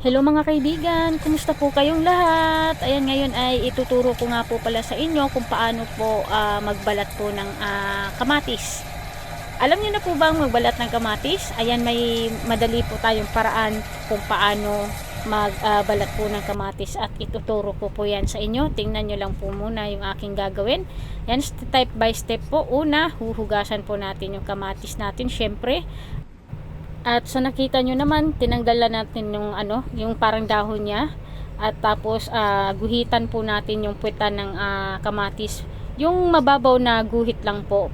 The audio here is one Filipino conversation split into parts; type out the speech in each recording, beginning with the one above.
Hello mga kaibigan, kumusta po kayong lahat? Ayan, ngayon ay ituturo ko nga po pala sa inyo kung paano po magbalat po ng kamatis. Alam niyo na po ba ang magbalat ng kamatis? Ayan, may madali po tayong paraan kung paano magbalat po ng kamatis at ituturo ko po yan sa inyo. Tingnan nyo lang po muna yung aking gagawin. Yan, step by step po. Una, huhugasan po natin yung kamatis natin, syempre. At sa nakita nyo naman, tinanggalan natin yung parang dahon niya. At tapos guhitan po natin yung puwetan ng kamatis. Yung mababaw na guhit lang po.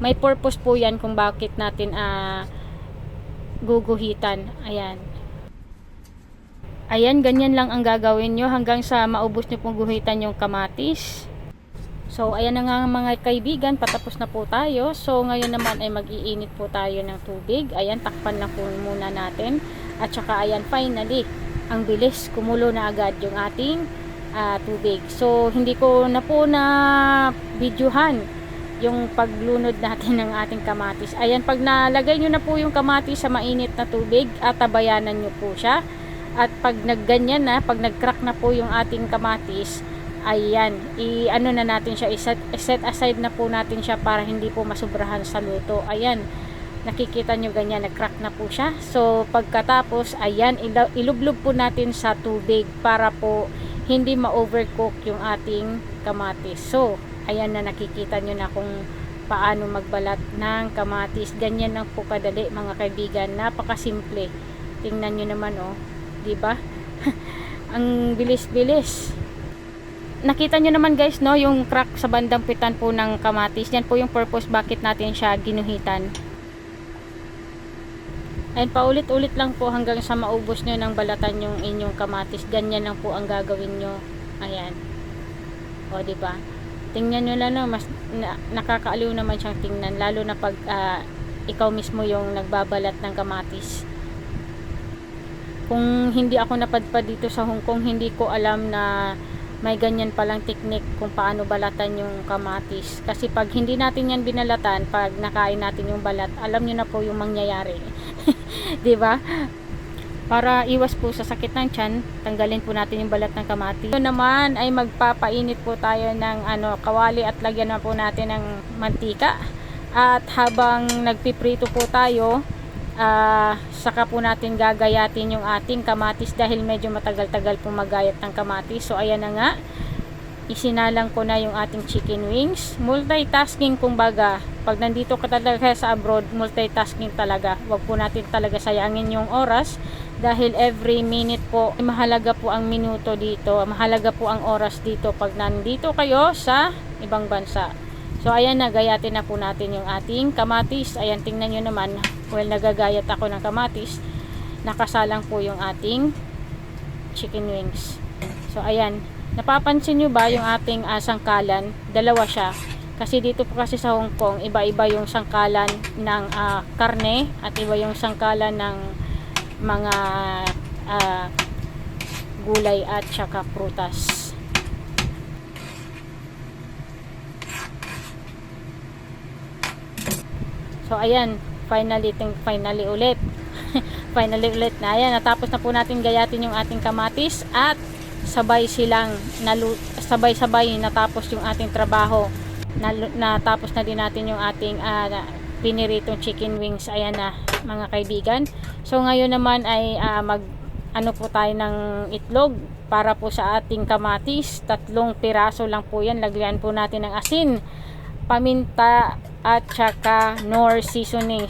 May purpose po yan kung bakit natin guguhitan. Ayan. Ayan, ganyan lang ang gagawin nyo hanggang sa maubos nyo pong guhitan yung kamatis. So, ayan na nga mga kaibigan, patapos na po tayo. So, ngayon naman ay mag-iinit po tayo ng tubig. Ayan, takpan na po muna natin. At saka, ayan, finally, ang bilis, kumulo na agad yung ating tubig. So, hindi ko na po na videohan yung paglunod natin ng ating kamatis. Ayan, pag nalagay nyo na po yung kamatis sa mainit na tubig, at tabayanan nyo po siya. At pag nagganyan na, pag nag-crack na po yung ating kamatis, ayan, i-ano na natin siya, i-set aside na po natin siya para hindi po masubrahan sa luto. Ayan, nakikita nyo ganyan, nag-crack na po siya. So, pagkatapos, ayan, ilublob po natin sa tubig para po hindi ma-overcook yung ating kamatis. So, ayan na, nakikita nyo na kung paano magbalat ng kamatis. Ganyan lang po kadali mga kaibigan, napakasimple. Tingnan nyo naman, oh, diba? Ang bilis-bilis. Nakita nyo naman guys, no, yung crack sa bandang pitan po ng kamatis. Yan po yung purpose bakit natin siya ginuhitan. And paulit-ulit lang po hanggang sa maubos nyo ng balatan yung inyong kamatis. Ganyan lang po ang gagawin nyo. Ayan. O, diba? Tingnan nyo lang, no, mas nakakaaliw naman siyang tingnan. Lalo na pag ikaw mismo yung nagbabalat ng kamatis. Kung hindi ako napadpad dito sa Hong Kong, hindi ko alam na may ganyan palang technique kung paano balatan yung kamatis. Kasi pag hindi natin yan binalatan, pag nakain natin yung balat, alam nyo na po yung mangyayari. Diba? Para iwas po sa sakit ng tiyan, tanggalin po natin yung balat ng kamatis. Ito naman ay magpapainit po tayo ng kawali at lagyan na po natin ng mantika. At habang nagpiprito po tayo, saka po natin gagayatin yung ating kamatis dahil medyo matagal-tagal po magayat ng kamatis. So ayan na nga, isinalang ko na yung ating chicken wings. Multitasking kumbaga, pag nandito ka talaga sa abroad, multitasking talaga. Wag po natin talaga sayangin yung oras dahil every minute po, mahalaga po ang minuto dito, mahalaga po ang oras dito pag nandito kayo sa ibang bansa. So ayan na, gayatin na po natin yung ating kamatis. Ayan, tingnan nyo naman, well, nagagayat ako ng kamatis, nakasalang po yung ating chicken wings. So ayan, napapansin nyo ba yung ating sangkalan? Dalawa siya. Kasi dito po kasi sa Hong Kong, iba-iba yung sangkalan ng karne at iba yung sangkalan ng mga gulay at saka prutas. So ayan, finally ulit. Finally ulit na. Ayan, natapos na po natin gayatin yung ating kamatis at sabay-sabay natapos yung ating trabaho. Natapos na din natin yung ating piniritong chicken wings. Ayan na mga kaibigan. So ngayon naman ay ano po tayo ng itlog para po sa ating kamatis. 3 piraso lang po yan. Lagyan po natin ng asin, paminta at saka Knorr seasoning,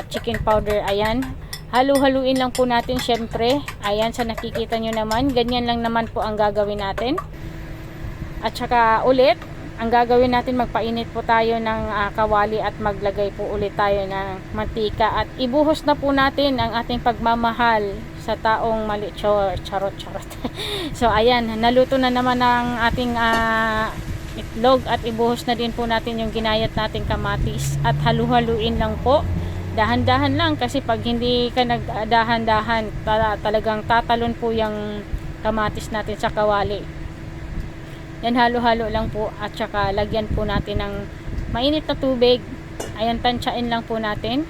chicken powder. Ayan, halu-haluin lang po natin syempre. Ayan, sa nakikita nyo naman, ganyan lang naman po ang gagawin natin. At saka ulit, ang gagawin natin, magpainit po tayo ng kawali at maglagay po ulit tayo ng mantika at ibuhos na po natin ang ating pagmamahal sa taong mali. Charot. So ayan, naluto na naman ang ating itlog at ibuhos na din po natin yung ginayat nating kamatis at halu-haluin lang po. Dahan-dahan lang kasi pag hindi ka nagdahan-dahan, talagang tatalon po yung kamatis natin sa kawali. Yan, halo-halo lang po at saka lagyan po natin ng mainit na tubig. Ayan, tansyain lang po natin.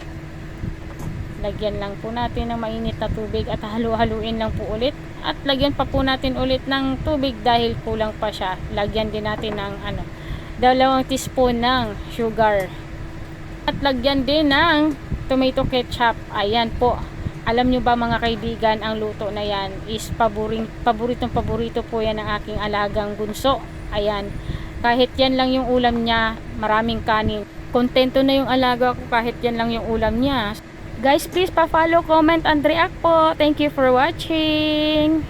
Lagyan lang po natin ng mainit na tubig at halu-haluin lang po ulit. At lagyan pa po natin ulit ng tubig dahil kulang pa siya. Lagyan din natin ng 2 teaspoon ng sugar. At lagyan din ng tomato ketchup. Ayan po. Alam nyo ba mga kaibigan, ang luto na yan is paboritong-paborito po yan ng aking alagang bunso. Ayan. Kahit yan lang yung ulam niya, maraming kanin. Kontento na yung alaga ko kahit yan lang yung ulam niya. Guys, please pa-follow, comment, and react po. Thank you for watching.